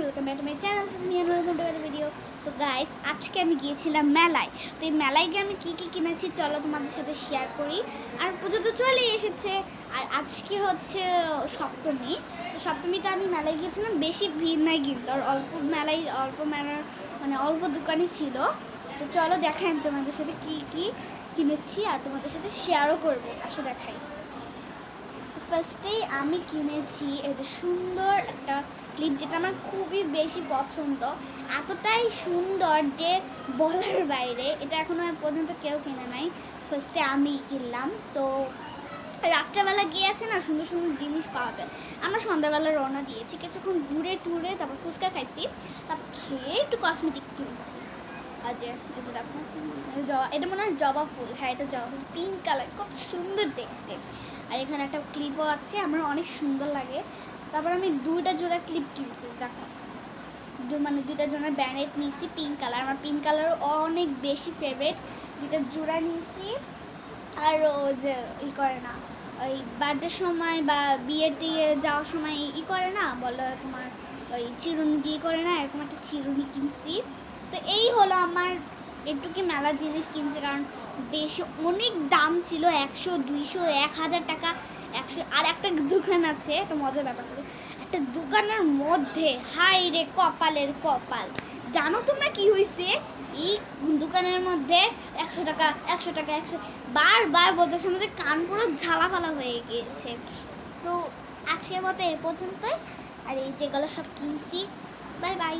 Welcome back to my channel welcome to my video. So guys, আজকে আমি গিয়েছিলাম মেলায়। তো এই মেলায় গিয়ে আমি কী কী কিনেছি চলো তোমাদের সাথে শেয়ার করি। আর পুজো তো চলেই এসেছে, আর আজকে হচ্ছে সপ্তমী। তো সপ্তমীতে আমি মেলায় গিয়েছিলাম, বেশি ভিড় নাই কিন্তু, আর অল্প মেলার মানে অল্প দোকানই ছিল। তো চলো দেখাই আমি তোমাদের সাথে কী কী কিনেছি আর তোমাদের সাথে শেয়ারও করবো, আসে দেখাই। ফার্স্টেই আমি কিনেছি এই যে সুন্দর একটা ক্লিপ, যেটা আমার খুবই বেশি পছন্দ, এতটাই সুন্দর যে বলার বাইরে। এটা এখনো পর্যন্ত কেউ কিনে নাই, ফার্স্টে আমি কিনলাম। তো রাত্রেবেলা গিয়েছে না, সুন্দর সুন্দর জিনিস পাওয়া যায়। আমরা সন্ধ্যাবেলা রওনা দিয়েছি, কিছুক্ষণ ঘুরে টুরে তারপর ফুচকা খাইছি, তারপর খেয়ে একটু কসমেটিক কিনছি। আচ্ছা, এটা মনে হয় জবা ফুল। হ্যাঁ, এটা জবা ফুল, পিঙ্ক কালার, কত সুন্দর দেখতে। আর এখানে একটা ক্লিপও আছে, আমার অনেক সুন্দর লাগে। তারপর আমি দুইটা জোড়া ক্লিপ কিনছি, দেখো, মানে দুইটা জোড়া ব্যান্ডেড নিয়েছি পিঙ্ক কালার। আমার পিঙ্ক কালার অনেক বেশি ফেভারিট। দুইটা জোড়া নিয়েছি। আর ও যে করে না, ওই বার্থডের সময় বা বিয়ে টিয়ে যাওয়ার সময় করে না, বলো তোমার ওই চিরুনি দিয়ে করে না, এরকম একটা চিরুনি কিনছি। তো এই হলো আমার একটু কি মেলার জিনিস কিনছে, কারণ বেশি অনেক দাম ছিল, 100, 200, 1000 টাকা, 100। আর একটা দোকান আছে, একটা মজার ব্যাপার করে, একটা দোকানের মধ্যে হাই রে কপালের কপাল, জানো তোমরা কি হয়েছে? এই দোকানের মধ্যে 100 টাকা 100 টাকা 100 বারবার বলতেছে, আমাদের কান পুরো ঝালাপালা হয়ে গিয়েছে। তো আজকের মতো এ পর্যন্তই। আর এই যেগুলো সব কিনছি, বাই বাই।